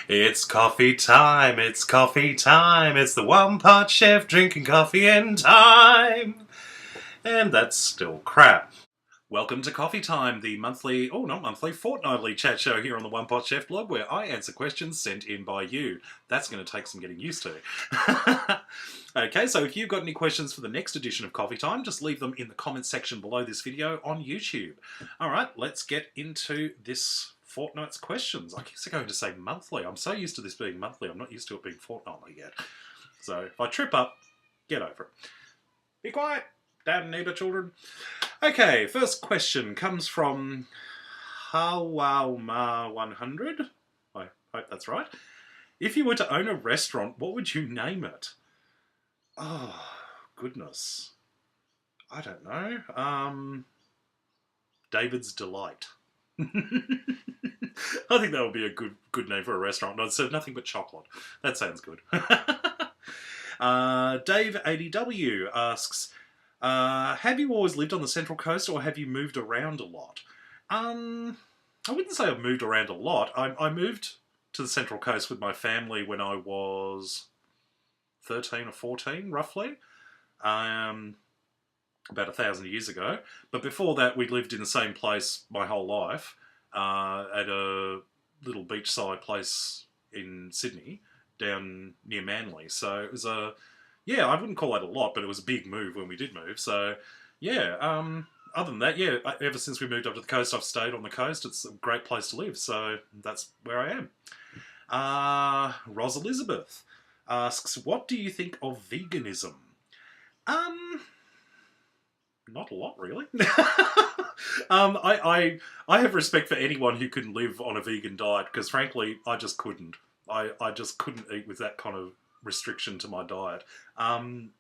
It's coffee time, it's coffee time, it's the One Pot Chef drinking coffee in time. And that's still crap. Welcome to Coffee Time, the monthly, not monthly, fortnightly chat show here on the One Pot Chef blog where I answer questions sent in by you. That's going to take some getting used to. Okay, so if you've got any questions for the next edition of Coffee Time, just leave them in the comments section below this video on YouTube. Alright, let's get into this fortnight's questions. I keep going to say monthly. I'm so used to this being monthly, I'm not used to it being fortnightly yet. So if I trip up, get over it. Be quiet, dad and neighbour children. Okay, first question comes from Hawama100. I hope that's right. If you were to own a restaurant, what would you name it? Oh, goodness. I don't know. David's Delight. I think that would be a good name for a restaurant. No, serve nothing but chocolate. That sounds good. Dave ADW asks, have you always lived on the Central Coast or have you moved around a lot? I wouldn't say I've moved around a lot. I moved to the Central Coast with my family when I was 13 or 14, roughly. About 1,000 years ago. But before that, we'd lived in the same place my whole life, at a little beachside place in Sydney, down near Manly. So it was I wouldn't call that a lot, but it was a big move when we did move. So, yeah, other than that, yeah, ever since we moved up to the coast, I've stayed on the coast. It's a great place to live, so that's where I am. Ros Elizabeth asks, what do you think of veganism? Not a lot, really. I have respect for anyone who can live on a vegan diet, because frankly, I just couldn't. I just couldn't eat with that kind of restriction to my diet. I've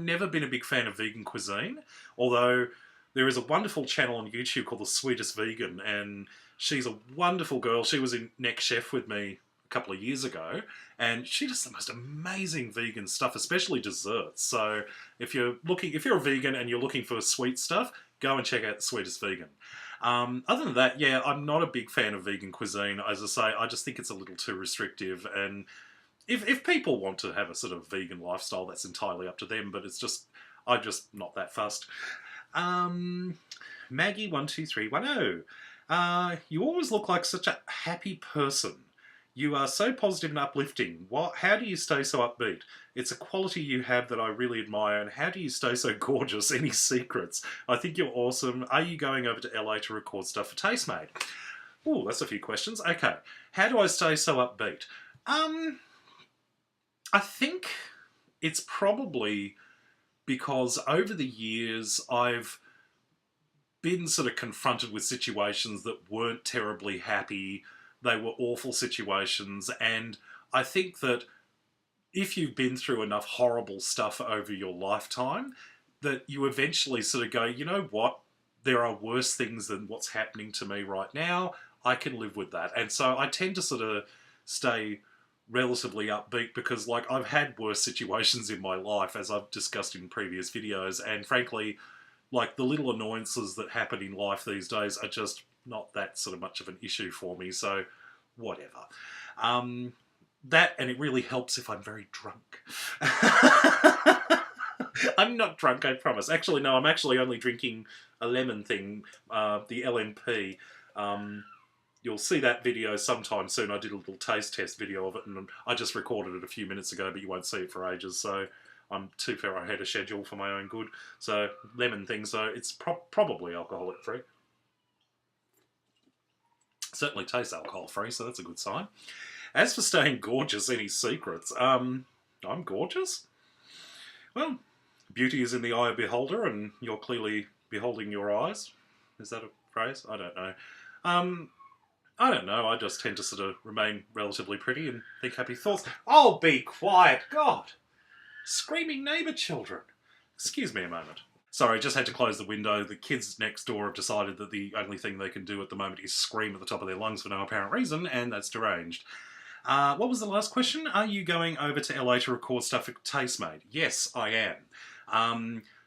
never been a big fan of vegan cuisine, although there is a wonderful channel on YouTube called The Sweetest Vegan, and she's a wonderful girl. She was in Next Chef with me a couple of years ago, and she does the most amazing vegan stuff, especially desserts. So if you're a vegan and you're looking for sweet stuff, go and check out The Sweetest Vegan. Other than that, yeah, I'm not a big fan of vegan cuisine. As I say, I just think it's a little too restrictive, and if people want to have a sort of vegan lifestyle, that's entirely up to them, but I'm just not that fussed. Maggie12310. You always look like such a happy person. You are so positive and uplifting. How do you stay so upbeat? It's a quality you have that I really admire, and how do you stay so gorgeous? Any secrets? I think you're awesome. Are you going over to LA to record stuff for Tastemade? Ooh, that's a few questions. Okay. How do I stay so upbeat? I think it's probably because over the years I've been sort of confronted with situations that weren't terribly happy. They were awful situations, and I think that if you've been through enough horrible stuff over your lifetime, that you eventually sort of go, you know what, there are worse things than what's happening to me right now. I can live with that. And so I tend to sort of stay relatively upbeat because, like, I've had worse situations in my life, as I've discussed in previous videos, and frankly, like, the little annoyances that happen in life these days are just not that sort of much of an issue for me, so whatever. That, and it really helps if I'm very drunk. I'm not drunk, I promise. Actually, no, I'm actually only drinking a lemon thing, the LMP. You'll see that video sometime soon. I did a little taste test video of it, and I just recorded it a few minutes ago, but you won't see it for ages, so I'm too far ahead of schedule for my own good. So, lemon thing, so it's probably alcoholic-free. Certainly tastes alcohol-free, so that's a good sign. As for staying gorgeous, any secrets? I'm gorgeous? Well, beauty is in the eye of the beholder, and you're clearly beholding your eyes. Is that a phrase? I don't know. I don't know, I just tend to sort of remain relatively pretty and think happy thoughts. Oh, be quiet! God! Screaming neighbour children! Excuse me a moment. Sorry, just had to close the window. The kids next door have decided that the only thing they can do at the moment is scream at the top of their lungs for no apparent reason, and that's deranged. What was the last question? Are you going over to LA to record stuff at Tastemade? Yes, I am.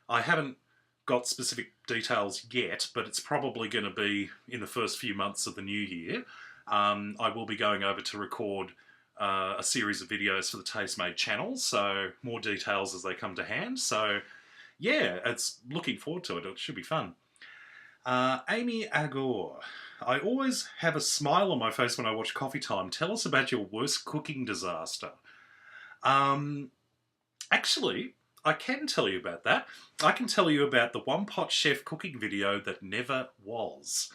I haven't got specific details yet, but it's probably going to be in the first few months of the new year. I will be going over to record a series of videos for the Taste Made channel, so more details as they come to hand. So yeah, it's looking forward to it. It should be fun. Amy Agor. I always have a smile on my face when I watch Coffee Time. Tell us about your worst cooking disaster. Actually, I can tell you about that. I can tell you about the One Pot Chef cooking video that never was.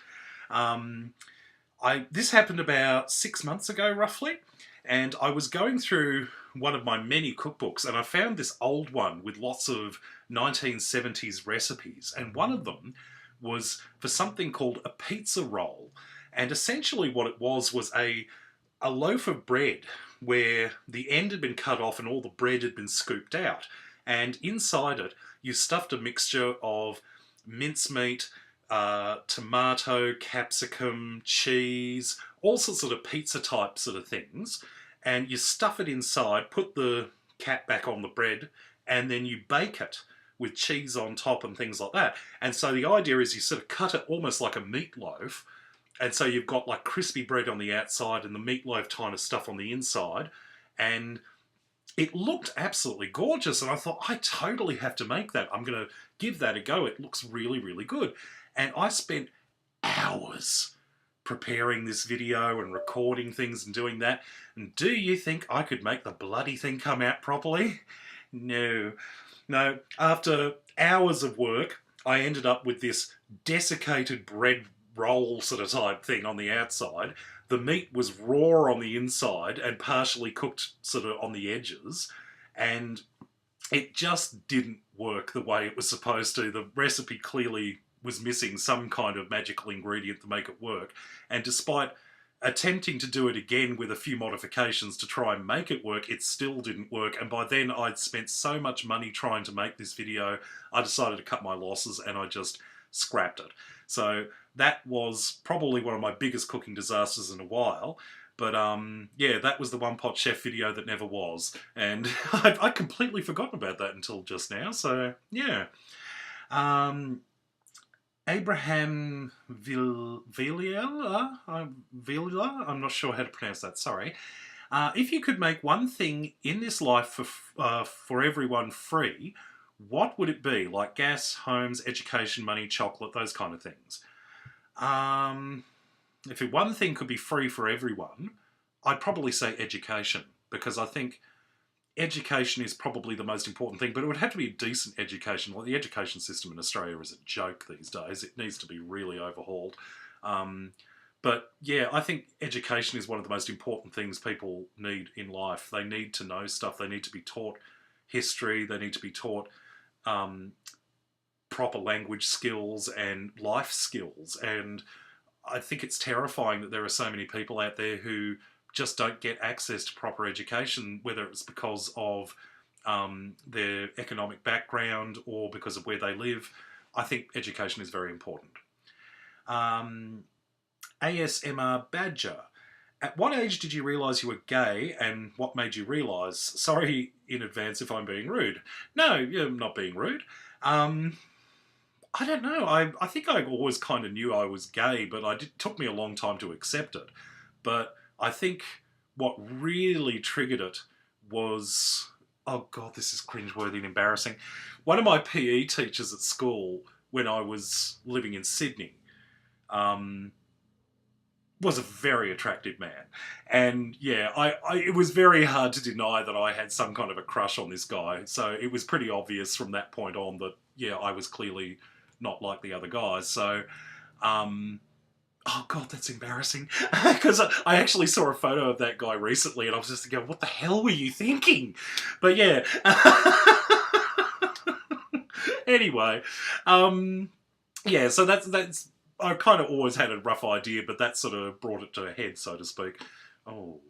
This happened about 6 months ago, roughly, and I was going through one of my many cookbooks, and I found this old one with lots of 1970s recipes, and one of them was for something called a pizza roll. And essentially what it was a loaf of bread where the end had been cut off and all the bread had been scooped out. And inside it, you stuffed a mixture of mincemeat, tomato, capsicum, cheese, all sorts of pizza type sort of things. And you stuff it inside, put the cap back on the bread, and then you bake it with cheese on top and things like that. And so the idea is you sort of cut it almost like a meatloaf, and so you've got like crispy bread on the outside and the meatloaf kind of stuff on the inside, and it looked absolutely gorgeous. And I thought, I totally have to make that. I'm going to give that a go. It looks really, really good. And I spent hours preparing this video and recording things and doing that. And do you think I could make the bloody thing come out properly? No. No, after hours of work, I ended up with this desiccated bread roll sort of type thing on the outside. The meat was raw on the inside and partially cooked sort of on the edges. And it just didn't work the way it was supposed to. The recipe clearly was missing some kind of magical ingredient to make it work. And despite attempting to do it again with a few modifications to try and make it work, it still didn't work. And by then I'd spent so much money trying to make this video, I decided to cut my losses and I just scrapped it. So that was probably one of my biggest cooking disasters in a while. But yeah, that was the One Pot Chef video that never was. And I'd completely forgotten about that until just now. So yeah. Abraham Villa, I'm not sure how to pronounce that, sorry. If you could make one thing in this life for everyone free, what would it be? Like gas, homes, education, money, chocolate, those kind of things. If one thing could be free for everyone, I'd probably say education, because I think education is probably the most important thing, but it would have to be a decent education. Like the education system in Australia is a joke these days. It needs to be really overhauled. But yeah, I think education is one of the most important things people need in life. They need to know stuff. They need to be taught history. They need to be taught proper language skills and life skills. And I think it's terrifying that there are so many people out there who just don't get access to proper education, whether it's because of their economic background or because of where they live. I think education is very important. ASMR Badger. At what age did you realise you were gay, and what made you realise? Sorry in advance if I'm being rude. No, you're not being rude. I don't know. I think I always kind of knew I was gay, but it took me a long time to accept it. But I think what really triggered it was, oh God, this is cringeworthy and embarrassing. One of my PE teachers at school, when I was living in Sydney, was a very attractive man. And yeah, it was very hard to deny that I had some kind of a crush on this guy. So it was pretty obvious from that point on that, yeah, I was clearly not like the other guys. So, oh God, that's embarrassing. Because I actually saw a photo of that guy recently and I was just thinking, what the hell were you thinking? But yeah. Anyway, yeah, so that's I kind of always had a rough idea, but that sort of brought it to a head, so to speak. Oh.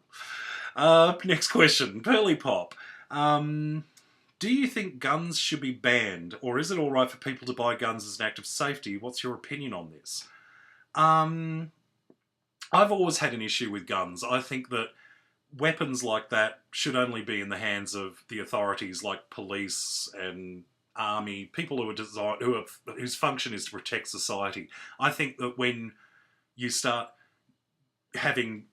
Next question. Pearly Pop. Do you think guns should be banned, or is it alright for people to buy guns as an act of safety? What's your opinion on this? I've always had an issue with guns. I think that weapons like that should only be in the hands of the authorities like police and army, people who are designed, whose function is to protect society. I think that when you start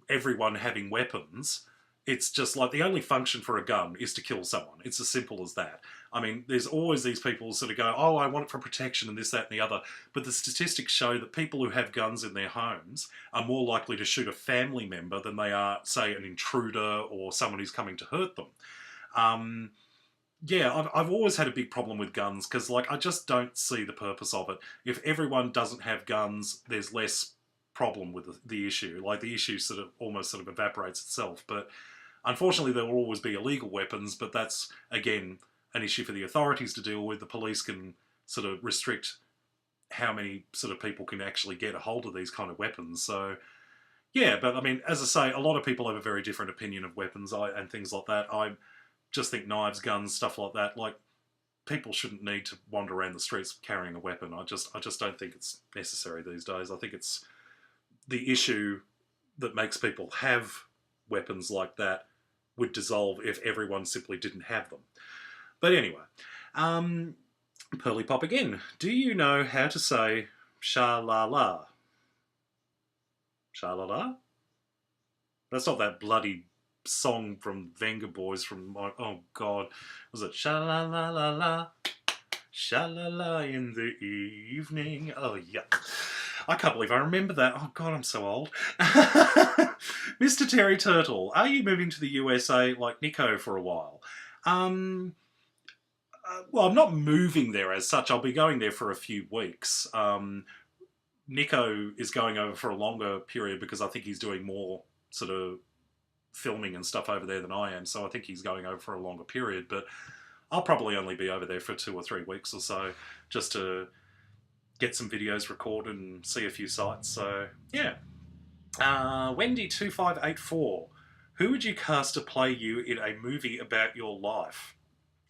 everyone having weapons. It's just like the only function for a gun is to kill someone. It's as simple as that. I mean, there's always these people who sort of go, oh, I want it for protection and this, that, and the other. But the statistics show that people who have guns in their homes are more likely to shoot a family member than they are, say, an intruder or someone who's coming to hurt them. Yeah, I've always had a big problem with guns because, like, I just don't see the purpose of it. If everyone doesn't have guns, there's less problem with the issue. Like, the issue almost evaporates itself. But unfortunately, there will always be illegal weapons, but that's, again, an issue for the authorities to deal with. The police can sort of restrict how many sort of people can actually get a hold of these kind of weapons. So, yeah, but I mean, as I say, a lot of people have a very different opinion of weapons and things like that. I just think knives, guns, stuff like that, like, people shouldn't need to wander around the streets carrying a weapon. I just don't think it's necessary these days. I think it's the issue that makes people have weapons like that would dissolve if everyone simply didn't have them. But anyway, Pearly Pop again. Do you know how to say sha-la-la? Sha-la-la? That's not that bloody song from Venga Boys from, oh God, was it sha-la-la-la-la? Sha-la-la in the evening. Oh, yeah. I can't believe I remember that. Oh, God, I'm so old. Mr. Terry Turtle, are you moving to the USA like Nico for a while? Well, I'm not moving there as such. I'll be going there for a few weeks. Nico is going over for a longer period because I think he's doing more sort of filming and stuff over there than I am. So I think he's going over for a longer period. But I'll probably only be over there for 2 or 3 weeks or so just to get some videos recorded and see a few sites. So, yeah. Wendy2584. Who would you cast to play you in a movie about your life?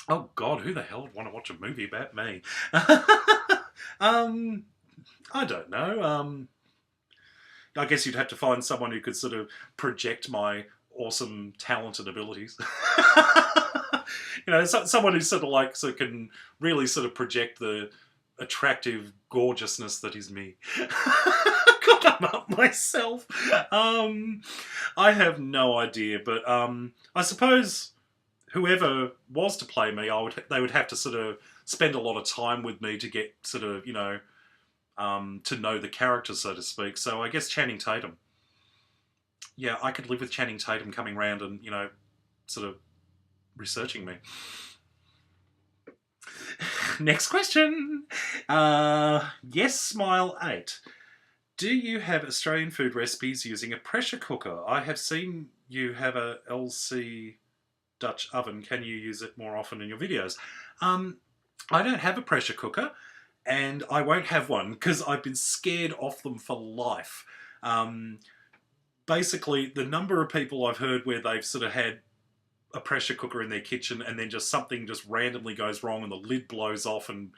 Oh, God, who the hell would want to watch a movie about me? I don't know. I guess you'd have to find someone who could sort of project my awesome talent and abilities. You know, someone who sort of like can really sort of project the attractive gorgeousness that is me. God, I'm up myself. I have no idea, but I suppose whoever was to play me, they would have to sort of spend a lot of time with me to get sort of, you know, to know the character, so to speak. So I guess Channing Tatum. Yeah, I could live with Channing Tatum coming round and, you know, sort of researching me. Next question. Yes, Smile 8. Do you have Australian food recipes using a pressure cooker? I have seen you have a LC Dutch oven. Can you use it more often in your videos? I don't have a pressure cooker, and I won't have one because I've been scared off them for life. Basically, the number of people I've heard where they've sort of had a pressure cooker in their kitchen and then just something just randomly goes wrong and the lid blows off and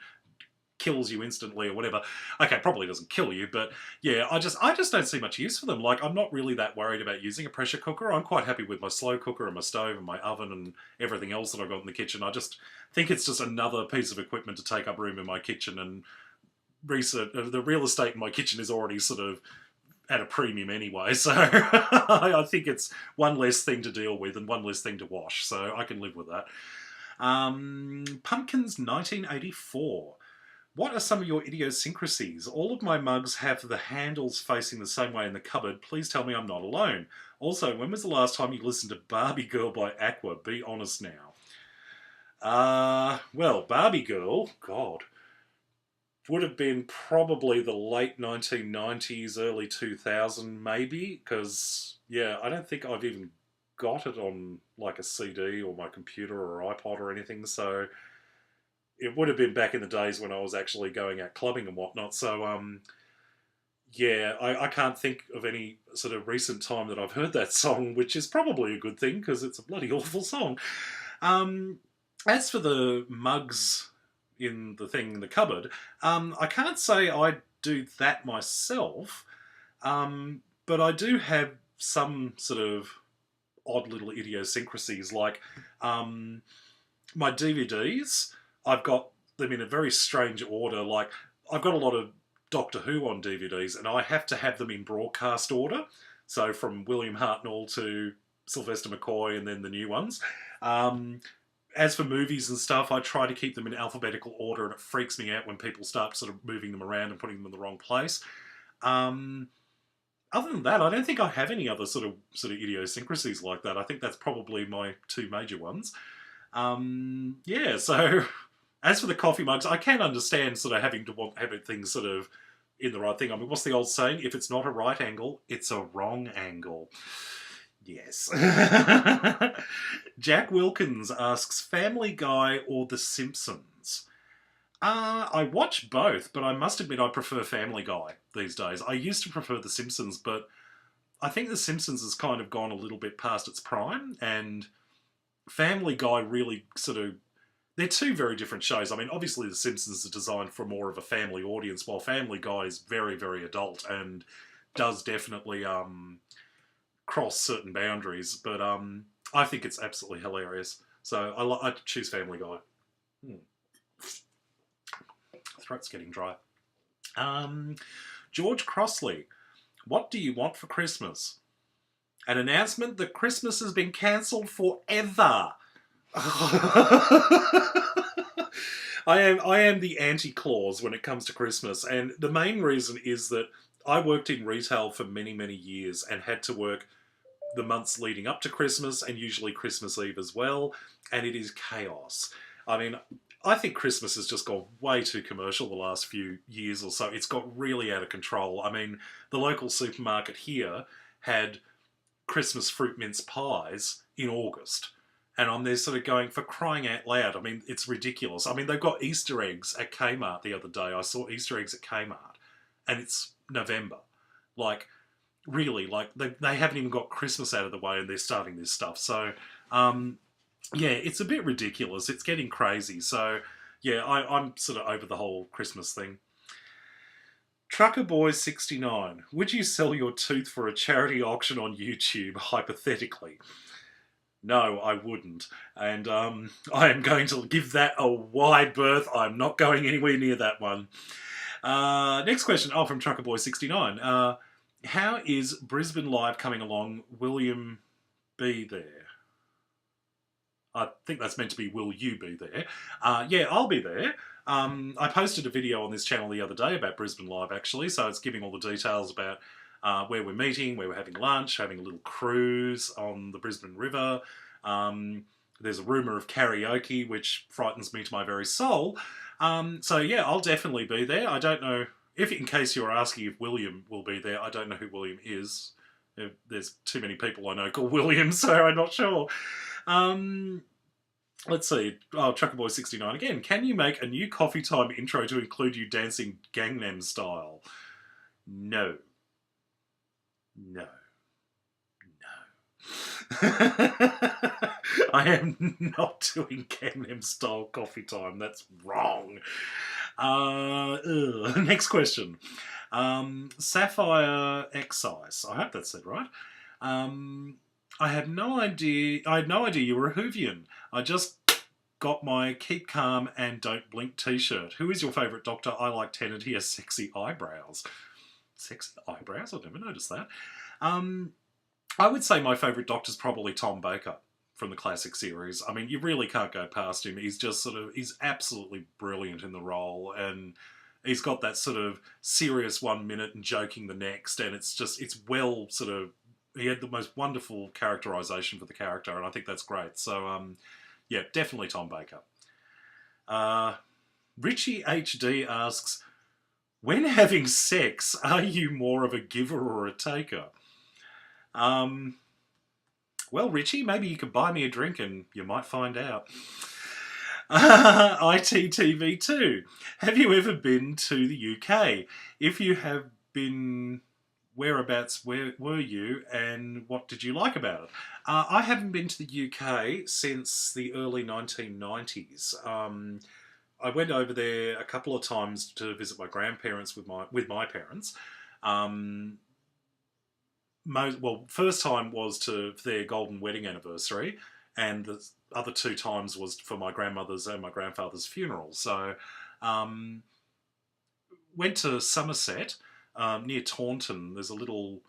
kills you instantly or whatever. Okay, probably doesn't kill you, but yeah, I just don't see much use for them. Like, I'm not really that worried about using a pressure cooker. I'm quite happy with my slow cooker and my stove and my oven and everything else that I've got in the kitchen. I just think it's just another piece of equipment to take up room in my kitchen, and the real estate in my kitchen is already sort of at a premium anyway, so I think it's one less thing to deal with and one less thing to wash, so I can live with that. Pumpkins 1984. What are some of your idiosyncrasies? All of my mugs have the handles facing the same way in the cupboard. Please tell me I'm not alone. Also, when was the last time you listened to Barbie Girl by Aqua? Be honest now. Well, Barbie Girl, God, would have been probably the late 1990s, early 2000 maybe, because, yeah, I don't think I've even got it on, like, a CD or my computer or iPod or anything, so it would have been back in the days when I was actually going out clubbing and whatnot, so, yeah, I can't think of any sort of recent time that I've heard that song, which is probably a good thing, because it's a bloody awful song. As for the mugs in the cupboard, I can't say I do that myself, but I do have some sort of odd little idiosyncrasies, like my DVDs, I've got them in a very strange order. Like, I've got a lot of Doctor Who on DVDs, and I have to have them in broadcast order. So from William Hartnell to Sylvester McCoy and then the new ones. As for movies and stuff, I try to keep them in alphabetical order, and it freaks me out when people start sort of moving them around and putting them in the wrong place. Other than that, I don't think I have any other sort of idiosyncrasies like that. I think that's probably my two major ones. Yeah, so as for the coffee mugs, I can understand sort of having to have things sort of in the right thing. I mean, what's the old saying? If it's not a right angle, it's a wrong angle. Yes. Jack Wilkins asks, Family Guy or The Simpsons? I watch both, but I must admit I prefer Family Guy these days. I used to prefer The Simpsons, but I think The Simpsons has kind of gone a little bit past its prime, and Family Guy really sort of... They're two very different shows. I mean, obviously The Simpsons is designed for more of a family audience, while Family Guy is very, very adult and does definitely cross certain boundaries. But I think it's absolutely hilarious. So I choose Family Guy. Throat's getting dry. George Crossley, what do you want for Christmas? An announcement that Christmas has been cancelled forever. I am the anti-clause when it comes to Christmas, and the main reason is that I worked in retail for many, many years and had to work the months leading up to Christmas and usually Christmas Eve as well, and it is chaos. I mean, I think Christmas has just gone way too commercial the last few years or so. It's got really out of control. I mean, the local supermarket here had Christmas fruit mince pies in August. And I'm there sort of going, for crying out loud. I mean, it's ridiculous. I mean, they've got Easter eggs at Kmart the other day. I saw Easter eggs at Kmart. And it's November. Like, really, like, they haven't even got Christmas out of the way and they're starting this stuff. So, yeah, it's a bit ridiculous. It's getting crazy. So, yeah, I'm sort of over the whole Christmas thing. Trucker Boy 69. Would you sell your tooth for a charity auction on YouTube, hypothetically? No, I wouldn't. And I am going to give that a wide berth. I'm not going anywhere near that one. Next question. Oh, from Trucker Boy 69. How is Brisbane Live coming along? William be there? I think that's meant to be, will you be there? Yeah, I'll be there. I posted a video on this channel the other day about Brisbane Live, actually, so it's giving all the details about where we're meeting, where we're having lunch, having a little cruise on the Brisbane River. There's a rumour of karaoke, which frightens me to my very soul. So yeah, I'll definitely be there. I don't know, in case you're asking if William will be there, I don't know who William is. There's too many people I know called William, so I'm not sure. Let's see. Oh, Trucker Boy 69 again. Can you make a new coffee time intro to include you dancing Gangnam Style? No. No. I am not doing Gangnam Style coffee time. That's wrong. Next question. Sapphire Excise. I hope that's said right. I had no idea you were a Whovian. I just got my Keep Calm and Don't Blink t-shirt. Who is your favourite Doctor? I like Tennant. He has sexy eyebrows. Sexy eyebrows? I've never noticed that. I would say my favourite Doctor's probably Tom Baker from the classic series. I mean, you really can't go past him. He's just he's absolutely brilliant in the role, and he's got that sort of serious 1 minute and joking the next, and it's well he had the most wonderful characterisation for the character, and I think that's great. So, yeah, definitely Tom Baker. Richie HD asks, when having sex, are you more of a giver or a taker? Well, Richie, maybe you could buy me a drink and you might find out. ITTV2. Have you ever been to the UK? If you have been, whereabouts where were you and what did you like about it? I haven't been to the UK since the early 1990s. I went over there a couple of times to visit my grandparents with my parents. First time was for their golden wedding anniversary, and the other two times was for my grandmother's and my grandfather's funeral. So, went to Somerset, near Taunton. There's a little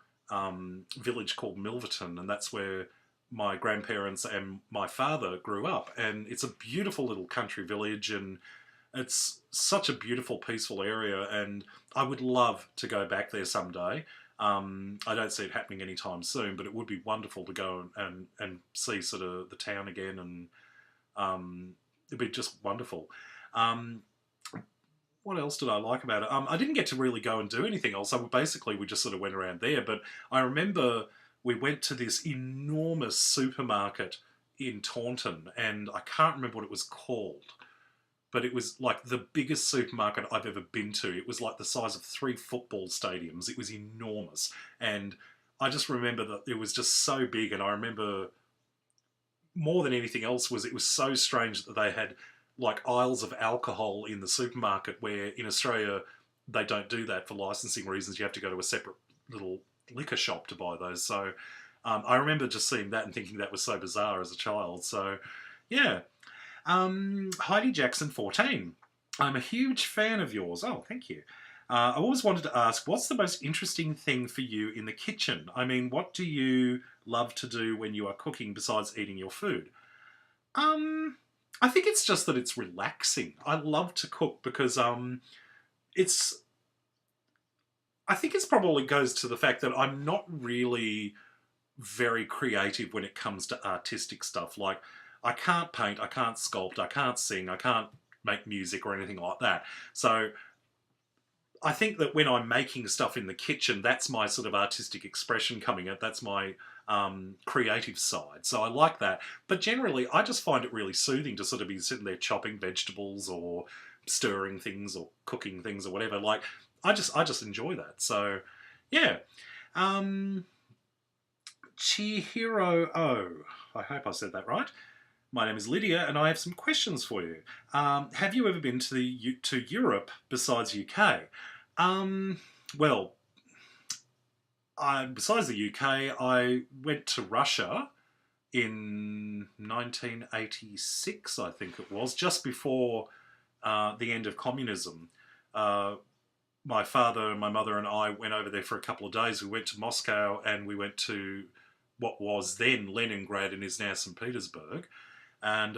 village called Milverton, and that's where my grandparents and my father grew up. And it's a beautiful little country village, and it's such a beautiful, peaceful area, and I would love to go back there someday. I don't see it happening anytime soon, but it would be wonderful to go and see sort of the town again, and it'd be just wonderful. Um, what else did I like about it? I didn't get to really go and do anything else. So basically, we just sort of went around there. But I remember we went to this enormous supermarket in Taunton, and I can't remember what it was called, but it was like the biggest supermarket I've ever been to. It was like the size of 3 football stadiums. It was enormous. And I just remember that it was just so big. And I remember more than anything else was it was so strange that they had like aisles of alcohol in the supermarket, where in Australia they don't do that for licensing reasons. You have to go to a separate little liquor shop to buy those. So I remember just seeing that and thinking that was so bizarre as a child. So yeah. Heidi Jackson 14. I'm a huge fan of yours. Oh, thank you. I always wanted to ask, what's the most interesting thing for you in the kitchen? I mean, what do you love to do when you are cooking besides eating your food? I think it's just that it's relaxing. I love to cook because it's... I think it's probably goes to the fact that I'm not really very creative when it comes to artistic stuff. Like, I can't paint, I can't sculpt, I can't sing, I can't make music or anything like that. So I think that when I'm making stuff in the kitchen, that's my sort of artistic expression coming out. That's my creative side. So I like that. But generally, I just find it really soothing to sort of be sitting there chopping vegetables or stirring things or cooking things or whatever. Like, I just enjoy that. So, yeah. Chihiro O. I hope I said that right. My name is Lydia, and I have some questions for you. Have you ever been to Europe besides UK? Well, besides the UK, I went to Russia in 1986, I think it was, just before the end of communism. My father, my mother and I went over there for a couple of days. We went to Moscow, and we went to what was then Leningrad and is now St. Petersburg. And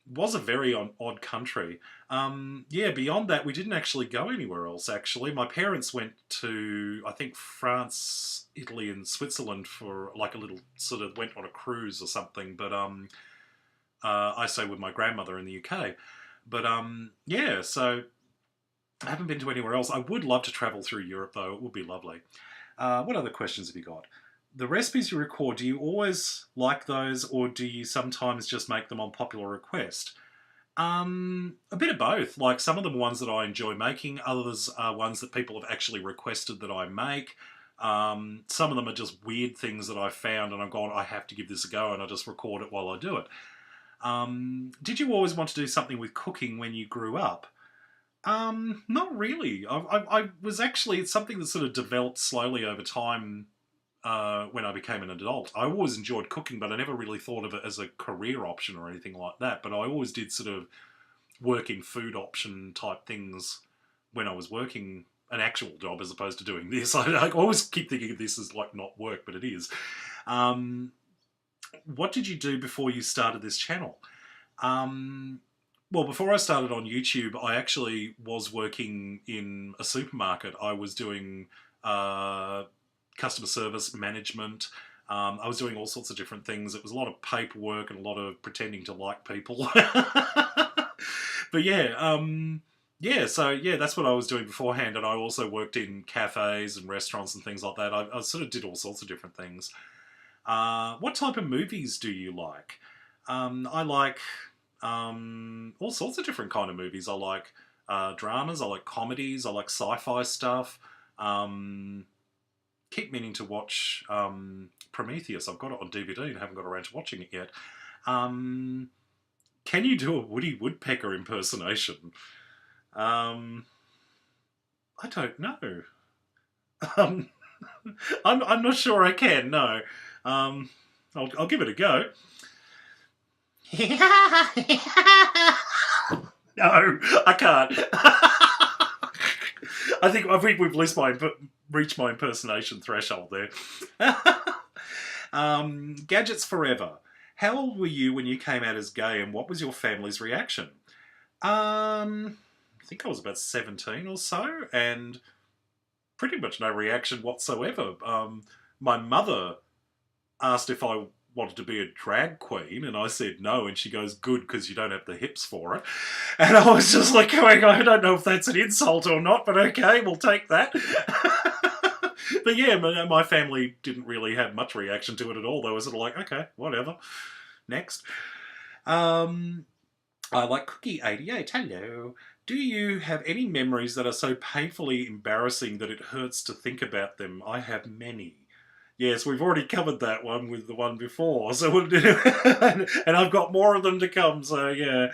was a very odd country. Yeah, beyond that, we didn't actually go anywhere else, actually. My parents went to, I think, France, Italy and Switzerland for like a little sort of, went on a cruise or something. But I stayed with my grandmother in the UK. But yeah, so I haven't been to anywhere else. I would love to travel through Europe, though. It would be lovely. What other questions have you got? The recipes you record, do you always like those, or do you sometimes just make them on popular request? A bit of both. Like, some of them are ones that I enjoy making, others are ones that people have actually requested that I make. Some of them are just weird things that I found and I've gone, I have to give this a go, and I just record it while I do it. Did you always want to do something with cooking when you grew up? Not really. I was actually, it's something that sort of developed slowly over time. When I became an adult, I always enjoyed cooking, but I never really thought of it as a career option or anything like that. But I always did sort of work in food option type things when I was working an actual job as opposed to doing this. I always keep thinking of this as like not work, but it is. What did you do before you started this channel? Well, before I started on YouTube, I actually was working in a supermarket. I was doing customer service management. I was doing all sorts of different things. It was a lot of paperwork and a lot of pretending to like people. But yeah, so yeah, that's what I was doing beforehand. And I also worked in cafes and restaurants and things like that. I sort of did all sorts of different things. What type of movies do you like? I like all sorts of different kind of movies. I like dramas, I like comedies, I like sci-fi stuff. Keep meaning to watch Prometheus. I've got it on DVD and haven't got around to watching it yet. Can you do a Woody Woodpecker impersonation? I don't know. I'm not sure I can, no. I'll give it a go. No, I can't. I think we've reached my impersonation threshold there. Gadgets forever. How old were you when you came out as gay, and what was your family's reaction? I think I was about 17 or so, and pretty much no reaction whatsoever. My mother asked if I wanted to be a drag queen, and I said no, and she goes, good, because you don't have the hips for it. And I was just like going, I don't know if that's an insult or not, but okay, we'll take that. But yeah, my family didn't really have much reaction to it at all. They were sort of like, okay, whatever. Next. I like Cookie88. Hello. Do you have any memories that are so painfully embarrassing that it hurts to think about them? I have many. Yes, we've already covered that one with the one before, so and I've got more of them to come. So yeah,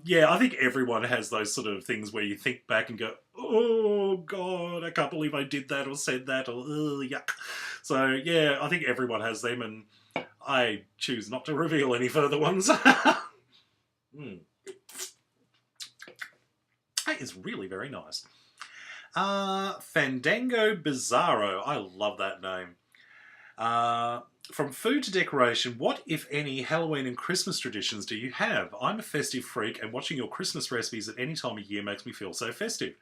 yeah, I think everyone has those sort of things where you think back and go, "Oh God, I can't believe I did that or said that," or yuck. So yeah, I think everyone has them, and I choose not to reveal any further ones. That is really very nice. Fandango Bizarro. I love that name. From food to decoration, what, if any, Halloween and Christmas traditions do you have? I'm a festive freak, and watching your Christmas recipes at any time of year makes me feel so festive.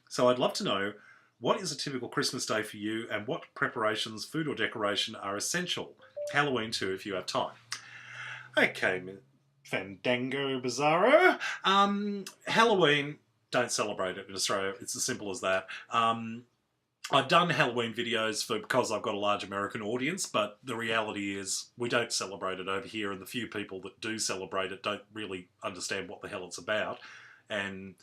So I'd love to know, what is a typical Christmas day for you, and what preparations, food or decoration, are essential? Halloween too, if you have time. Okay, Fandango Bizarro. Halloween, don't celebrate it in Australia. It's as simple as that. I've done Halloween videos because I've got a large American audience, but the reality is we don't celebrate it over here, and the few people that do celebrate it don't really understand what the hell it's about. And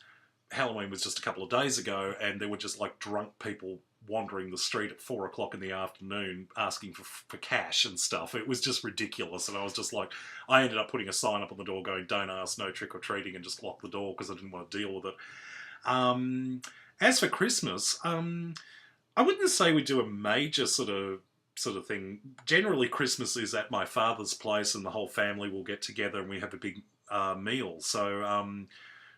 Halloween was just a couple of days ago, and there were just like drunk people wandering the street at 4 o'clock in the afternoon asking for cash and stuff. It was just ridiculous, and I was just like, I ended up putting a sign up on the door going, don't ask, no trick-or-treating, and just lock the door because I didn't want to deal with it. As for Christmas, I wouldn't say we do a major sort of thing. Generally, Christmas is at my father's place, and the whole family will get together and we have a big meal. So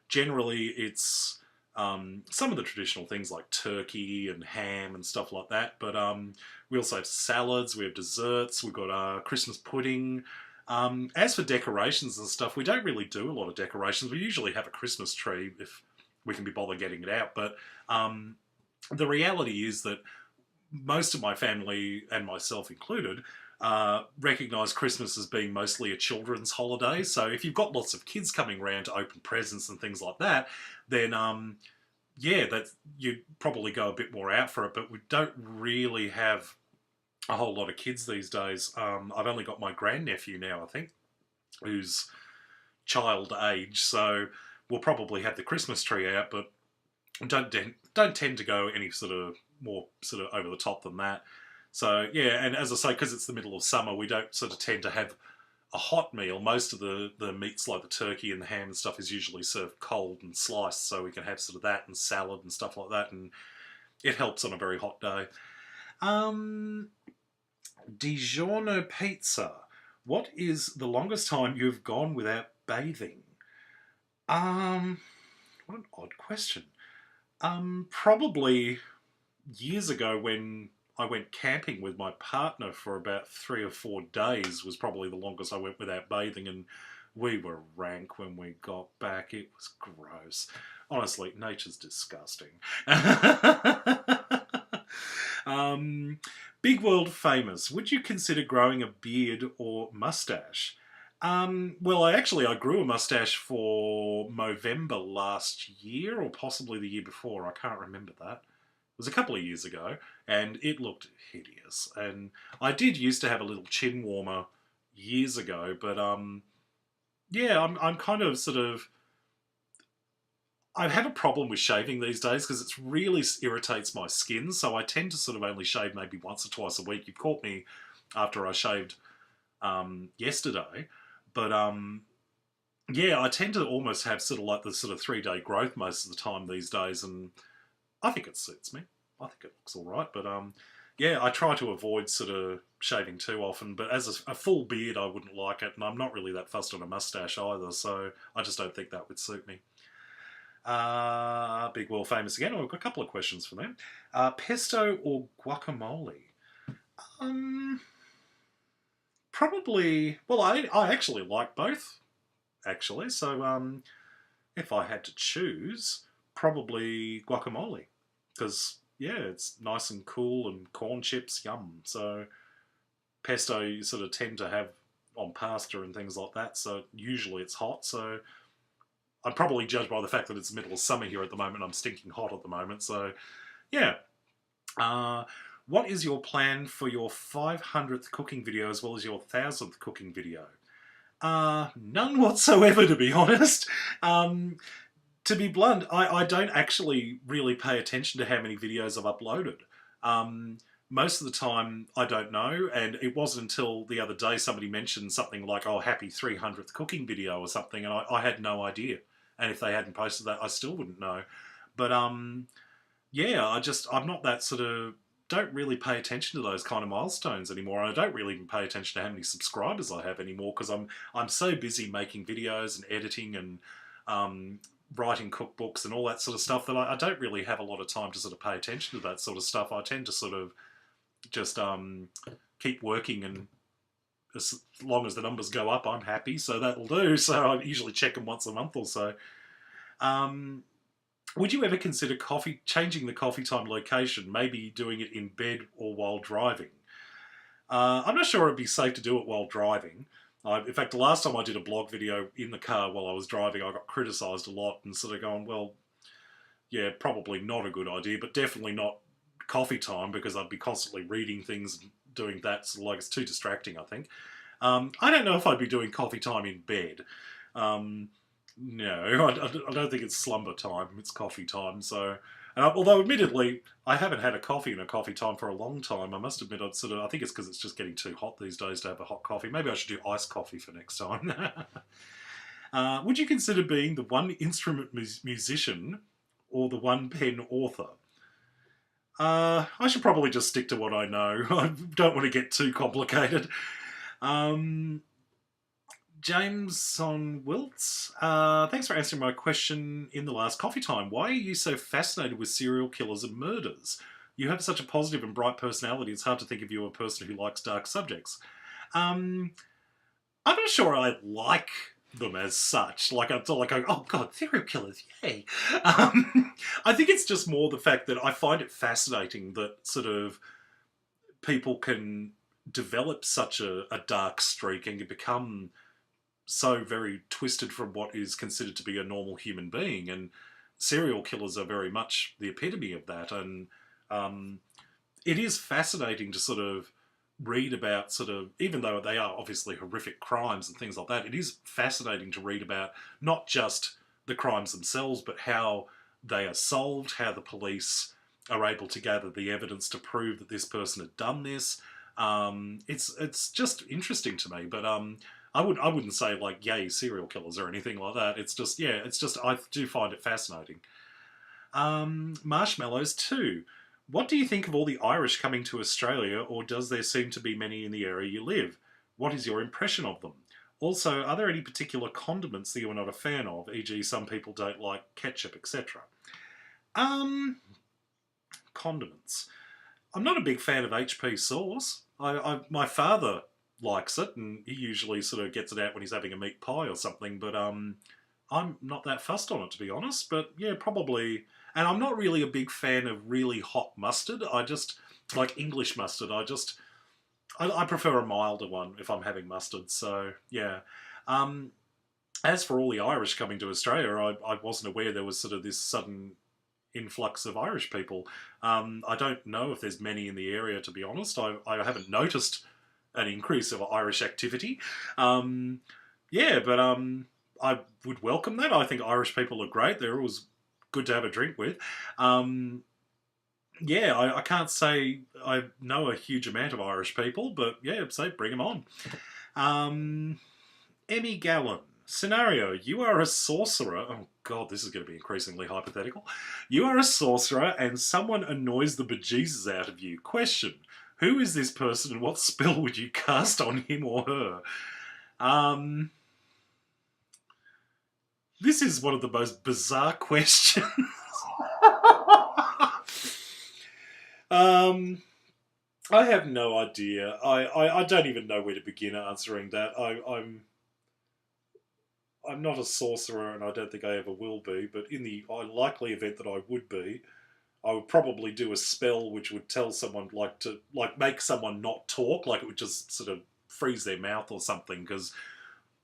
generally, it's some of the traditional things like turkey and ham and stuff like that. But we also have salads, we have desserts, we've got Christmas pudding. As for decorations and stuff, we don't really do a lot of decorations. We usually have a Christmas tree if we can be bothered getting it out. But the reality is that most of my family, and myself included, recognise Christmas as being mostly a children's holiday. So if you've got lots of kids coming around to open presents and things like that, then yeah, you'd probably go a bit more out for it. But we don't really have a whole lot of kids these days. I've only got my grandnephew now, I think, who's child age. So we'll probably have the Christmas tree out, but don't tend to go any sort of more sort of over the top than that. So yeah, and as I say, because it's the middle of summer, we don't sort of tend to have a hot meal. Most of the meats like the turkey and the ham and stuff is usually served cold and sliced, so we can have sort of that and salad and stuff like that, and it helps on a very hot day. DiGiorno pizza. What is the longest time you've gone without bathing? What an odd question. Probably years ago when I went camping with my partner for about 3 or 4 days was probably the longest I went without bathing, and we were rank when we got back. It was gross. Honestly, nature's disgusting. Big world famous. Would you consider growing a beard or mustache? Well, I grew a mustache for Movember last year, or possibly the year before. I can't remember that. It was a couple of years ago, and it looked hideous. And I did used to have a little chin warmer years ago, but yeah, I'm kind of sort of... I have a problem with shaving these days because it really irritates my skin, so I tend to sort of only shave maybe once or twice a week. You've caught me after I shaved yesterday. But yeah, I tend to almost have sort of like the sort of 3-day growth most of the time these days, and I think it suits me. I think it looks all right. But yeah, I try to avoid sort of shaving too often. But as a full beard, I wouldn't like it, and I'm not really that fussed on a mustache either. So I just don't think that would suit me. Big World Famous again. I've got a couple of questions for them. Pesto or guacamole? Probably, well, I actually like both, actually. So if I had to choose, probably guacamole. Because, yeah, it's nice and cool and corn chips, yum. So pesto you sort of tend to have on pasta and things like that. So usually it's hot. So I'd probably judge by the fact that it's the middle of summer here at the moment. I'm stinking hot at the moment. So, yeah. What is your plan for your 500th cooking video as well as your 1000th cooking video? None whatsoever, to be honest. To be blunt, I don't actually really pay attention to how many videos I've uploaded. Most of the time, I don't know, and it wasn't until the other day somebody mentioned something like, oh, happy 300th cooking video or something, and I had no idea. And if they hadn't posted that, I still wouldn't know. But, yeah, I'm not that sort of, don't really pay attention to those kind of milestones anymore. I don't really even pay attention to how many subscribers I have anymore because I'm so busy making videos and editing and writing cookbooks and all that sort of stuff that I don't really have a lot of time to sort of pay attention to that sort of stuff. I tend to sort of just keep working, and as long as the numbers go up, I'm happy, so that'll do. So I usually check them once a month or so. Would you ever consider changing the coffee time location, maybe doing it in bed or while driving? I'm not sure it'd be safe to do it while driving. In fact, the last time I did a blog video in the car while I was driving, I got criticised a lot and sort of going, well, yeah, probably not a good idea, but definitely not coffee time because I'd be constantly reading things and doing that. So like, it's too distracting, I think. I don't know if I'd be doing coffee time in bed. No, I don't think it's slumber time. It's coffee time. So, although admittedly, I haven't had a coffee in a coffee time for a long time. I must admit, I think it's because it's just getting too hot these days to have a hot coffee. Maybe I should do iced coffee for next time. Would you consider being the one instrument musician or the one pen author? I should probably just stick to what I know. I don't want to get too complicated. James on Wilts, thanks for answering my question in the last coffee time. Why are you so fascinated with serial killers and murders? You have such a positive and bright personality, it's hard to think of you as a person who likes dark subjects. I'm not sure I like them as such. Like, I'm like, oh god, serial killers, yay! I think it's just more the fact that I find it fascinating that sort of people can develop such a dark streak and can become so very twisted from what is considered to be a normal human being, and serial killers are very much the epitome of that. And it is fascinating to sort of read about sort of, even though they are obviously horrific crimes and things like that, it is fascinating to read about not just the crimes themselves, but how they are solved, how the police are able to gather the evidence to prove that this person had done this. It's just interesting to me, but I wouldn't say like yay serial killers or anything like that. It's just, yeah, it's just, I do find it fascinating. Marshmallows too. What do you think of all the Irish coming to Australia, or does there seem to be many in the area you live? What is your impression of them? Also, are there any particular condiments that you are not a fan of, e.g. some people don't like ketchup, etc.? Condiments. I'm not a big fan of HP sauce. My father likes it, and he usually sort of gets it out when he's having a meat pie or something, but I'm not that fussed on it, to be honest. But yeah, probably. And I'm not really a big fan of really hot mustard. I just like English mustard. I prefer a milder one if I'm having mustard. So yeah. As for all the Irish coming to Australia, I wasn't aware there was sort of this sudden influx of Irish people. I don't know if there's many in the area, to be honest. I haven't noticed an increase of Irish activity. Yeah, but I would welcome that. I think Irish people are great. They're always good to have a drink with. Yeah, I can't say I know a huge amount of Irish people, but yeah, so bring them on. Emmy Gallen. Scenario, you are a sorcerer. Oh god, this is going to be increasingly hypothetical. You are a sorcerer and someone annoys the bejesus out of you. Question, who is this person and what spell would you cast on him or her? This is one of the most bizarre questions. I have no idea. I don't even know where to begin answering that. I'm not a sorcerer, and I don't think I ever will be. But in the likely event that I would be, I would probably do a spell which would tell someone to make someone not talk, like it would just sort of freeze their mouth or something. Because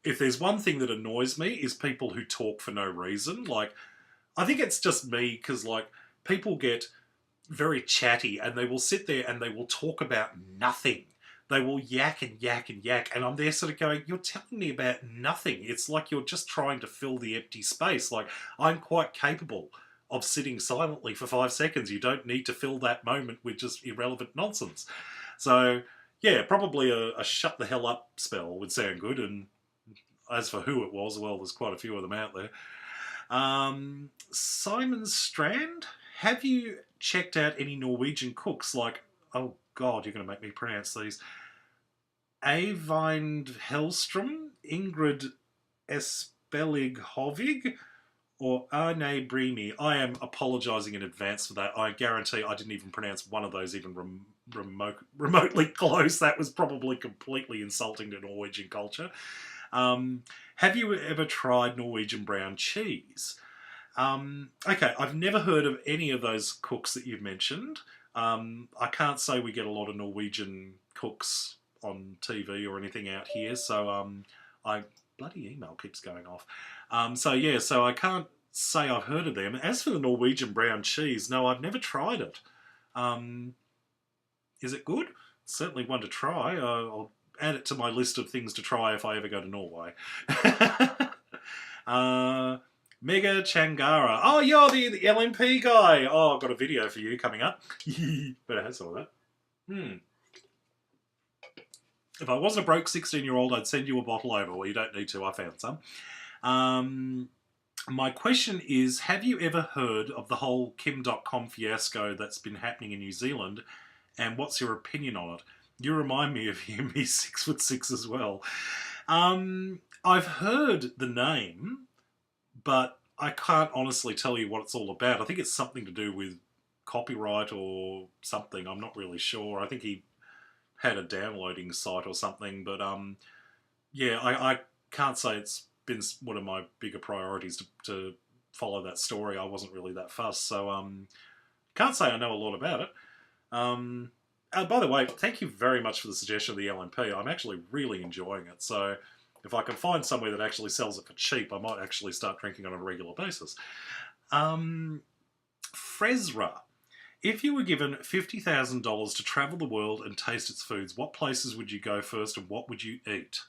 if there's one thing that annoys me is people who talk for no reason. Like, I think it's just me because people get very chatty and they will sit there and they will talk about nothing. They will yak and yak and yak, and I'm there sort of going, you're telling me about nothing. It's like you're just trying to fill the empty space. Like, I'm quite capable of sitting silently for 5 seconds. You don't need to fill that moment with just irrelevant nonsense. So, yeah, probably a shut the hell up spell would sound good. And as for who it was, well, there's quite a few of them out there. Simon Strand, have you checked out any Norwegian cooks like, oh God, you're going to make me pronounce these, Eivind Hellstrom, Ingrid Espelig Hovig, or Arne Brimi? I am apologising in advance for that. I guarantee I didn't even pronounce one of those even remotely close. That was probably completely insulting to Norwegian culture. Have you ever tried Norwegian brown cheese? Okay, I've never heard of any of those cooks that you've mentioned. I can't say we get a lot of Norwegian cooks on TV or anything out here, so I bloody email keeps going off. So I can't say I've heard of them. As for the Norwegian brown cheese, no, I've never tried it. Is it good? Certainly one to try. I'll add it to my list of things to try if I ever go to Norway. Mega Changara. Oh, you're the LMP guy. Oh, I've got a video for you coming up. Better have some of that. If I wasn't a broke 16-year-old, I'd send you a bottle over. Well, you don't need to. I found some. My question is, have you ever heard of the whole Kim.com fiasco that's been happening in New Zealand, and what's your opinion on it? You remind me of him. He's 6'6" as well. I've heard the name, but I can't honestly tell you what it's all about. I think it's something to do with copyright or something. I'm not really sure. I think he had a downloading site or something, but yeah, I can't say it's been one of my bigger priorities to follow that story. I wasn't really that fussed, so can't say I know a lot about it. By the way, thank you very much for the suggestion of the LMP. I'm actually really enjoying it, so if I can find somewhere that actually sells it for cheap, I might actually start drinking on a regular basis. Fresra. If you were given $50,000 to travel the world and taste its foods, what places would you go first and what would you eat?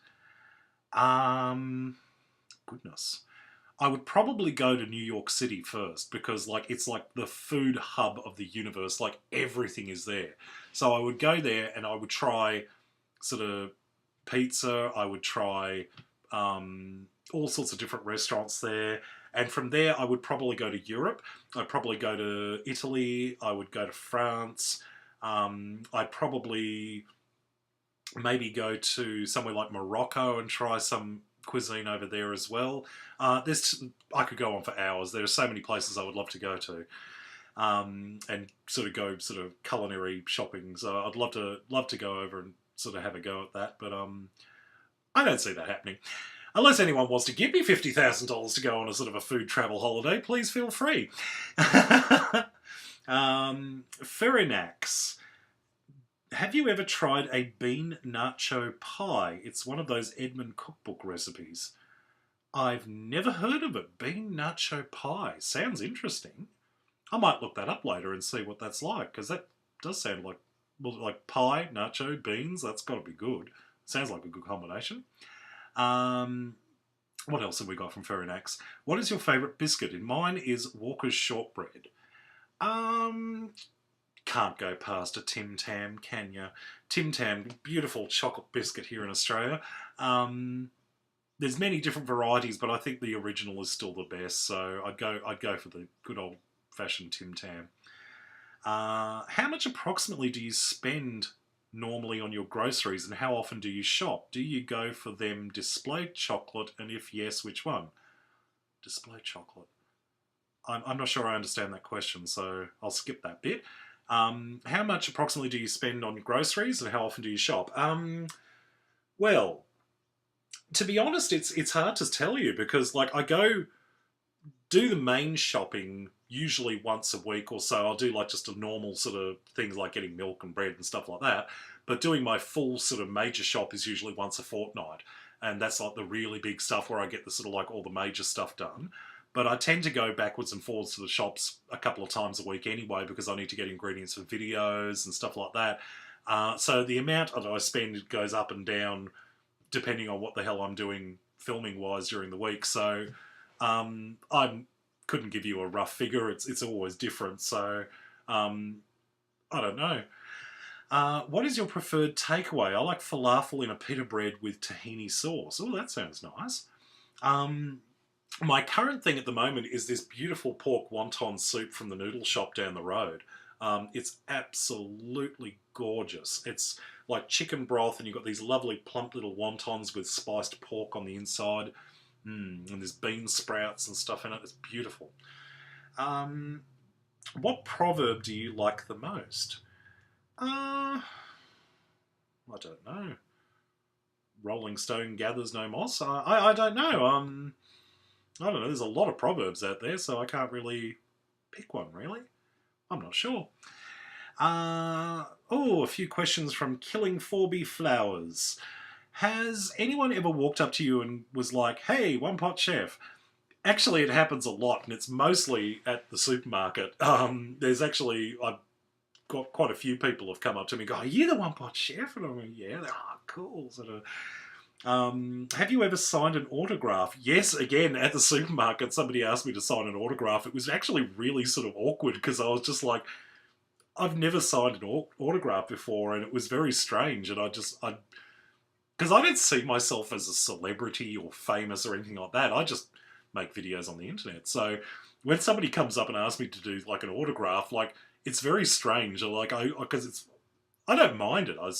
Goodness. I would probably go to New York City first because it's like the food hub of the universe. Like everything is there. So I would go there and I would try sort of pizza. I would try all sorts of different restaurants there. And from there, I would probably go to Europe. I'd probably go to Italy. I would go to France. I'd probably maybe go to somewhere like Morocco and try some cuisine over there as well. I could go on for hours. There are so many places I would love to go to, and sort of go sort of culinary shopping. So I'd love to go over and sort of have a go at that. But I don't see that happening. Unless anyone wants to give me $50,000 to go on a sort of a food travel holiday, please feel free. Ferinax. Have you ever tried a bean nacho pie? It's one of those Edmund cookbook recipes. I've never heard of it. Bean nacho pie. Sounds interesting. I might look that up later and see what that's like, because that does sound like pie, nacho, beans. That's got to be good. Sounds like a good combination. What else have we got from Ferinax? What is your favourite biscuit? Mine is Walker's Shortbread. Can't go past a Tim Tam, can you? Tim Tam, beautiful chocolate biscuit here in Australia. There's many different varieties, but I think the original is still the best. So I'd go for the good old fashioned Tim Tam. How much approximately do you spend normally on your groceries, and how often do you shop? Do you go for them displayed chocolate, and if yes, which one? Display chocolate. I'm not sure I understand that question, so I'll skip that bit. How much approximately do you spend on groceries and how often do you shop? Well, to be honest, it's hard to tell you because like I go do the main shopping usually once a week or so. I'll do like just a normal sort of things like getting milk and bread and stuff like that. But doing my full sort of major shop is usually once a fortnight. And that's like the really big stuff where I get the sort of like all the major stuff done. But I tend to go backwards and forwards to the shops a couple of times a week anyway because I need to get ingredients for videos and stuff like that. So the amount that I spend goes up and down depending on what the hell I'm doing filming-wise during the week. So I couldn't give you a rough figure. It's always different. So I don't know. What is your preferred takeaway? I like falafel in a pita bread with tahini sauce. Oh, that sounds nice. My current thing at the moment is this beautiful pork wonton soup from the noodle shop down the road. It's absolutely gorgeous. It's like chicken broth and you've got these lovely plump little wontons with spiced pork on the inside. And there's bean sprouts and stuff in it. It's beautiful. What proverb do you like the most? I don't know. Rolling stone gathers no moss. I don't know. I don't know. There's a lot of proverbs out there, so I can't really pick one, really. I'm not sure. A few questions from Killing 4B Flowers. Has anyone ever walked up to you and was like, hey, One Pot Chef? Actually, it happens a lot, and it's mostly at the supermarket. There's actually, I've got quite a few people have come up to me and go, are you the One Pot Chef? And I'm like, yeah. Oh, cool. Sort of. Have you ever signed an autograph? Yes, again, at the supermarket, somebody asked me to sign an autograph. It was actually really sort of awkward because I was just like, I've never signed an autograph before, and it was very strange. And because I don't see myself as a celebrity or famous or anything like that. I just make videos on the internet. So when somebody comes up and asks me to do like an autograph, like it's very strange. Like because I don't mind it. I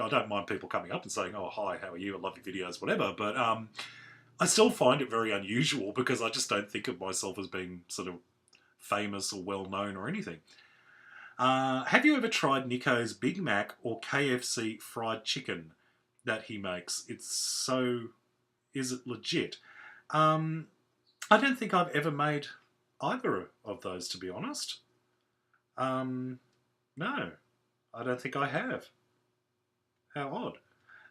don't mind people coming up and saying, oh, hi, how are you? I love your videos, whatever. But I still find it very unusual because I just don't think of myself as being sort of famous or well-known or anything. Have you ever tried Nico's Big Mac or KFC fried chicken that he makes? Is it legit? I don't think I've ever made either of those, to be honest. No. I don't think I have. How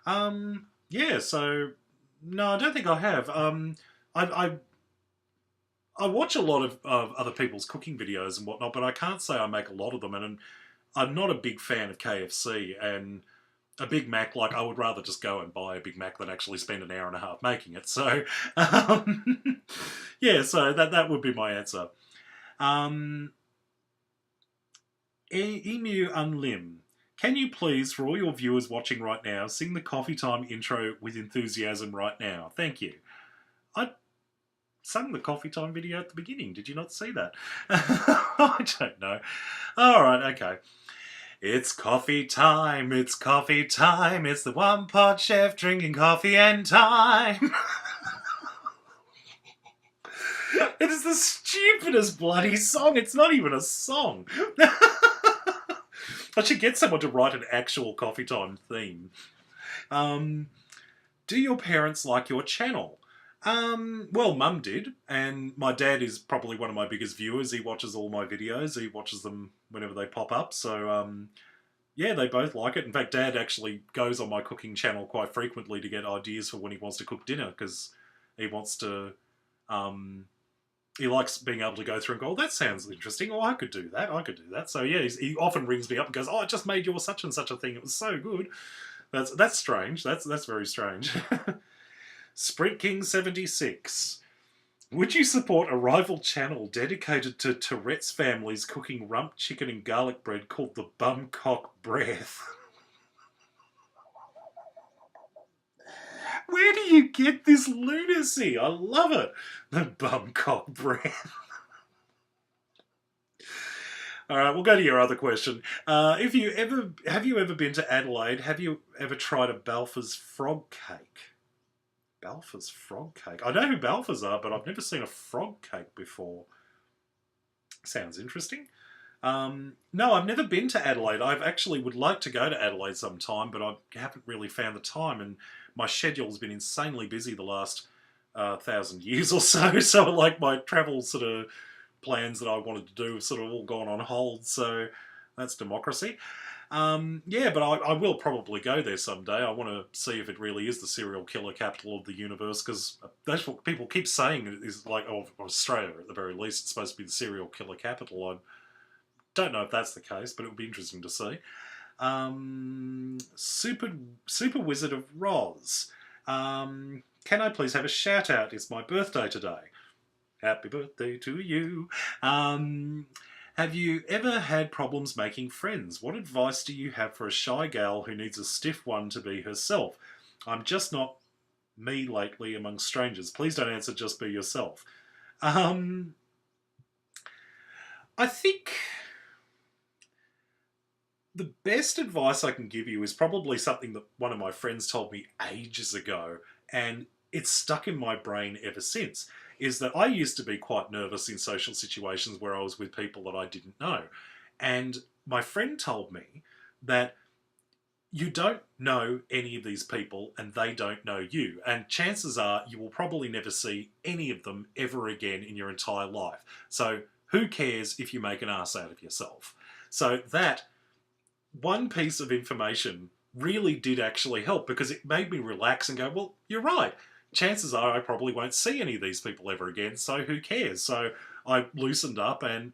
odd. Yeah, so no, I don't think I have. I watch a lot of other people's cooking videos and whatnot, but I can't say I make a lot of them. And I'm not a big fan of KFC and a Big Mac. Like I would rather just go and buy a Big Mac than actually spend an hour and a half making it. So yeah, so that would be my answer. Emu Unlim. Can you please, for all your viewers watching right now, sing the Coffee Time intro with enthusiasm right now? Thank you. I sung the Coffee Time video at the beginning. Did you not see that? I don't know. All right, okay. It's coffee time, it's coffee time, it's the One Pot Chef drinking coffee and time. It is the stupidest bloody song. It's not even a song. I should get someone to write an actual Coffee Time theme. Do your parents like your channel? Well, Mum did, and my dad is probably one of my biggest viewers. He watches all my videos. He watches them whenever they pop up. So, yeah, they both like it. In fact, Dad actually goes on my cooking channel quite frequently to get ideas for when he wants to cook dinner, because he wants to... he likes being able to go through and go, oh, that sounds interesting. Oh, I could do that. I could do that. So, yeah, he often rings me up and goes, oh, I just made your such and such a thing. It was so good. That's strange. That's very strange. Sprint King 76. Would you support a rival channel dedicated to Tourette's families cooking rump chicken and garlic bread called the Bumcock Breath? Where do you get this lunacy? I love it. The Bumcock Breath. All right, we'll go to your other question. Have you ever been to Adelaide? Have you ever tried a Balfour's frog cake? Balfour's frog cake. I know who Balfour's are, but I've never seen a frog cake before. Sounds interesting. No, I've never been to Adelaide. I actually would like to go to Adelaide sometime, but I haven't really found the time, and my schedule's been insanely busy the last 1,000 years or so. So, like, my travel sort of plans that I wanted to do have sort of all gone on hold. So that's democracy. Yeah, but I will probably go there someday. I want to see if it really is the serial killer capital of the universe, because that's what people keep saying is, like, oh, Australia at the very least, it's supposed to be the serial killer capital. I don't know if that's the case, but it would be interesting to see. Super Wizard of Roz. Can I please have a shout out? It's my birthday today. Happy birthday to you. Have you ever had problems making friends? What advice do you have for a shy gal who needs a stiff one to be herself? I'm just not me lately among strangers. Please don't answer, just be yourself. I think the best advice I can give you is probably something that one of my friends told me ages ago, and it's stuck in my brain ever since, is that I used to be quite nervous in social situations where I was with people that I didn't know. And my friend told me that you don't know any of these people and they don't know you. And chances are you will probably never see any of them ever again in your entire life. So who cares if you make an ass out of yourself? So that one piece of information really did actually help, because it made me relax and go, well, you're right. Chances are I probably won't see any of these people ever again, so who cares? So I loosened up and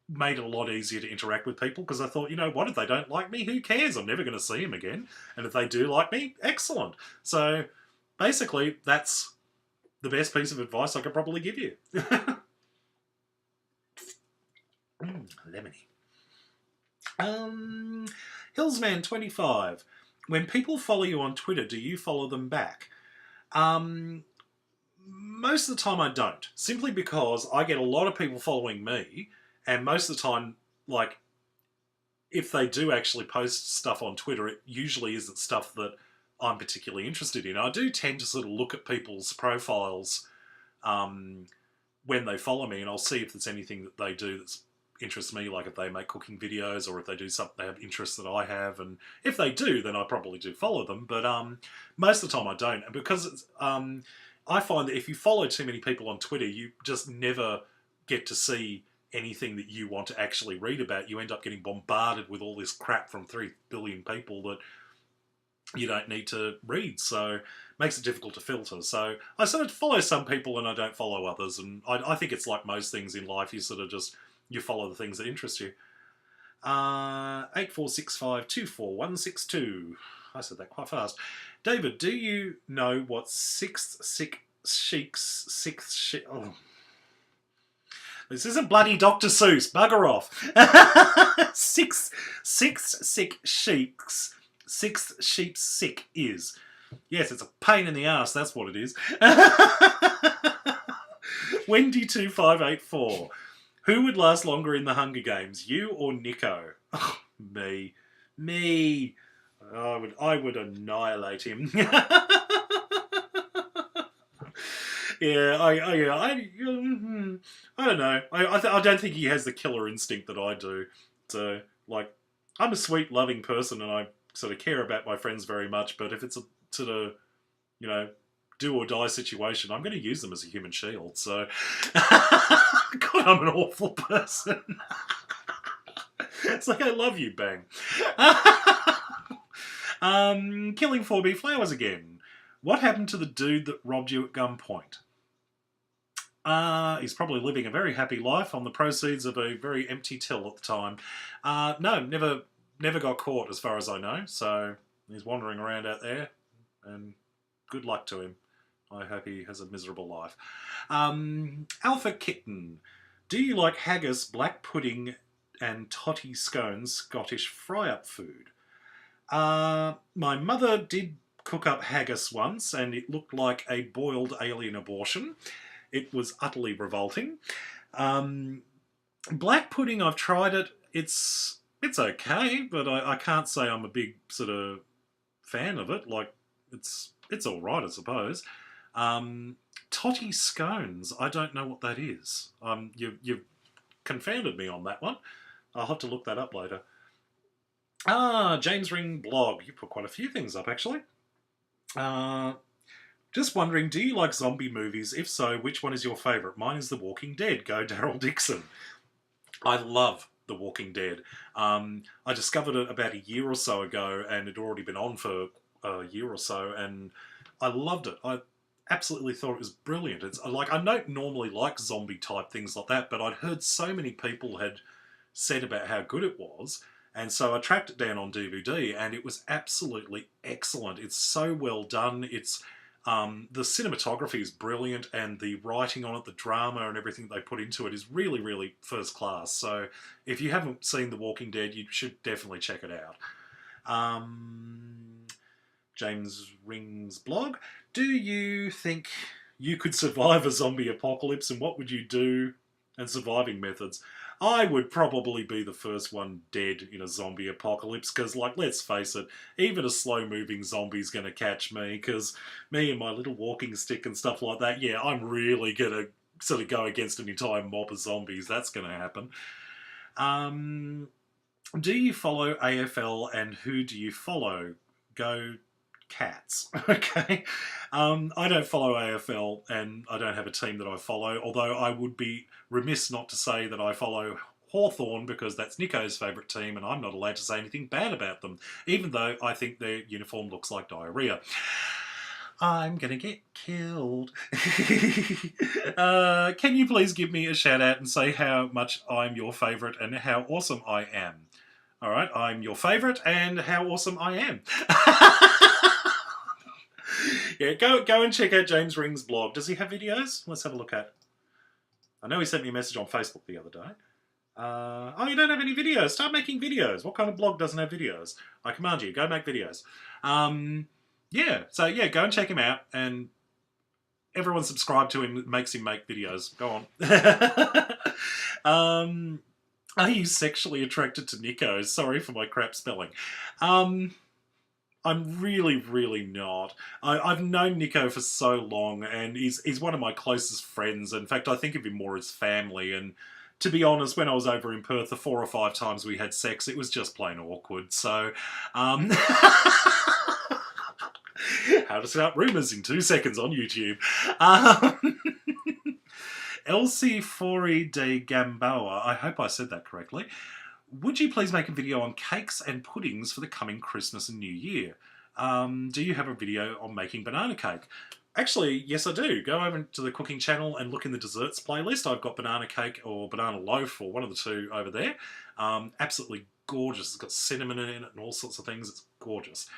made it a lot easier to interact with people, because I thought, you know what, if they don't like me, who cares? I'm never going to see them again. And if they do like me, excellent. So basically, that's the best piece of advice I could probably give you. Lemony. Hillsman25. When people follow you on Twitter, do you follow them back? Most of the time I don't, simply because I get a lot of people following me, and most of the time, like, if they do actually post stuff on Twitter, it usually isn't stuff that I'm particularly interested in. I do tend to sort of look at people's profiles when they follow me, and I'll see if there's anything that they do that's interests me, like if they make cooking videos or if they do something, they have interests that I have, and if they do, then I probably do follow them, but most of the time I don't. And because it's, I find that if you follow too many people on Twitter, you just never get to see anything that you want to actually read about. You end up getting bombarded with all this crap from 3 billion people that you don't need to read, so it makes it difficult to filter. So I sort of follow some people and I don't follow others, and I think it's like most things in life, you sort of just, you follow the things that interest you. 8465246162. I said that quite fast. David, do you know what oh. This isn't bloody Dr. Seuss. Bugger off. Six sheep's sick is. Yes, it's a pain in the ass. That's what it is. Wendy2584. Who would last longer in the Hunger Games, you or Nico? Oh, me. I would annihilate him. Yeah, I don't know. I don't think he has the killer instinct that I do. So, like, I'm a sweet, loving person, and I sort of care about my friends very much. But if it's a sort of, you know, do or die situation, I'm going to use them as a human shield. So, God, I'm an awful person. It's like, I love you, bang. Killing 4B Flowers again. What happened to the dude that robbed you at gunpoint? He's probably living a very happy life on the proceeds of a very empty till at the time. No, never got caught as far as I know. So he's wandering around out there, and good luck to him. I hope he has a miserable life. Alpha Kitten. Do you like haggis, black pudding, and totty scones, Scottish fry-up food? My mother did cook up haggis once, and it looked like a boiled alien abortion. It was utterly revolting. Black pudding, I've tried it. It's okay, but I can't say I'm a big sort of fan of it. Like, it's it's all right, I suppose. Totty scones. I don't know what that is. You've confounded me on that one. I'll have to look that up later. James Ring blog. You put quite a few things up, actually. Just wondering, do you like zombie movies? If so, which one is your favourite? Mine is The Walking Dead. Go Daryl Dixon. I love The Walking Dead. I discovered it about a year or so ago, and it had already been on for a year or so, and I loved it. I absolutely thought it was brilliant. It's like, I don't normally like zombie type things like that, but I'd heard so many people had said about how good it was, and so I tracked it down on DVD, and it was absolutely excellent. It's so well done. It's the cinematography is brilliant, and the writing on it, the drama and everything they put into it is really, really first class. So if you haven't seen The Walking Dead, you should definitely check it out. James Ring's blog. Do you think you could survive a zombie apocalypse, and what would you do, and surviving methods? I would probably be the first one dead in a zombie apocalypse, because, like, let's face it, even a slow-moving zombie's going to catch me, because me and my little walking stick and stuff like that, yeah, I'm really going to sort of go against an entire mob of zombies. That's going to happen. Do you follow AFL, and who do you follow? Go Cats. Okay. I don't follow AFL, and I don't have a team that I follow, although I would be remiss not to say that I follow Hawthorn, because that's Nico's favourite team, and I'm not allowed to say anything bad about them, even though I think their uniform looks like diarrhea. I'm gonna get killed. Can you please give me a shout out and say how much I'm your favourite and how awesome I am? Alright, I'm your favourite and how awesome I am. Yeah, go and check out James Ring's blog. Does he have videos? Let's have a look at. I know he sent me a message on Facebook the other day. Oh, you don't have any videos? Start making videos. What kind of blog doesn't have videos? I command you, go make videos. Yeah, so yeah, go and check him out, and everyone subscribe to him, makes him make videos. Go on. Are you sexually attracted to Nico? Sorry for my crap spelling. I'm really, really not. I've known Nico for so long, and he's one of my closest friends. In fact, I think of him more as family. And to be honest, when I was over in Perth, the 4 or 5 times we had sex, it was just plain awkward. So, how to start rumours in 2 seconds on YouTube. Elsie Fori de Gamboa, I hope I said that correctly. Would you please make a video on cakes and puddings for the coming Christmas and New Year? Do you have a video on making banana cake? Actually, yes I do. Go over to the cooking channel and look in the desserts playlist. I've got banana cake or banana loaf, or one of the two over there. Absolutely gorgeous. It's got cinnamon in it and all sorts of things. It's gorgeous.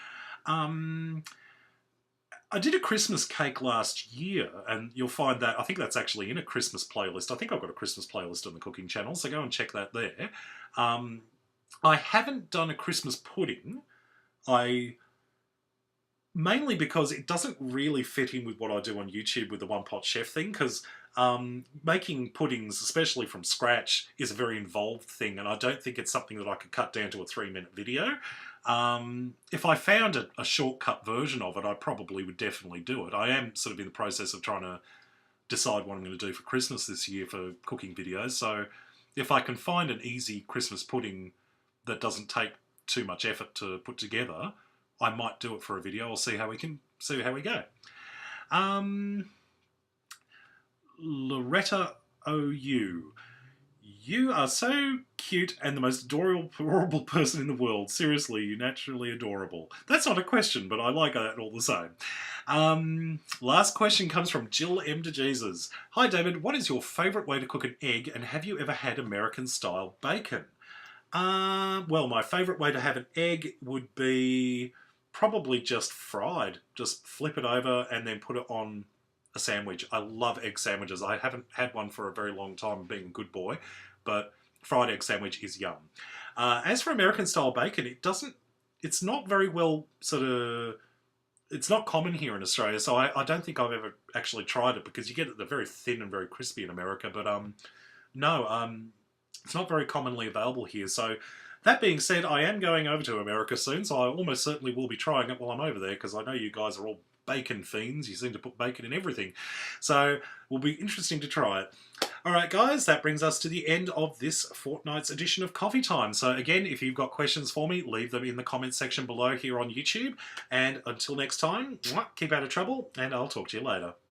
I did a Christmas cake last year, and you'll find that, I think that's actually in a Christmas playlist. I think I've got a Christmas playlist on the cooking channel, so go and check that there. I haven't done a Christmas pudding, mainly because it doesn't really fit in with what I do on YouTube with the One Pot Chef thing, because making puddings, especially from scratch, is a very involved thing, and I don't think it's something that I could cut down to a 3-minute video. If I found a shortcut version of it, I probably would definitely do it. I am sort of in the process of trying to decide what I'm going to do for Christmas this year for cooking videos, so if I can find an easy Christmas pudding that doesn't take too much effort to put together, I might do it for a video. I'll see how we go. Loretta OU. You are so cute and the most adorable person in the world. Seriously, you're naturally adorable. That's not a question, but I like that all the same. Last question comes from Jill M. DeJesus. Hi David, what is your favourite way to cook an egg, and have you ever had American-style bacon? Well, my favourite way to have an egg would be probably just fried. Just flip it over and then put it on a sandwich. I love egg sandwiches. I haven't had one for a very long time, being a good boy, but fried egg sandwich is yum. As for American-style bacon, it's not very well it's not common here in Australia, so I don't think I've ever actually tried it, because you get it, they're very thin and very crispy in America, but no, it's not very commonly available here. So that being said, I am going over to America soon, so I almost certainly will be trying it while I'm over there, because I know you guys are all bacon fiends. You seem to put bacon in everything. So, will be interesting to try it. Alright guys, that brings us to the end of this fortnight's edition of Coffee Time. So again, if you've got questions for me, leave them in the comments section below here on YouTube. And until next time, keep out of trouble, and I'll talk to you later.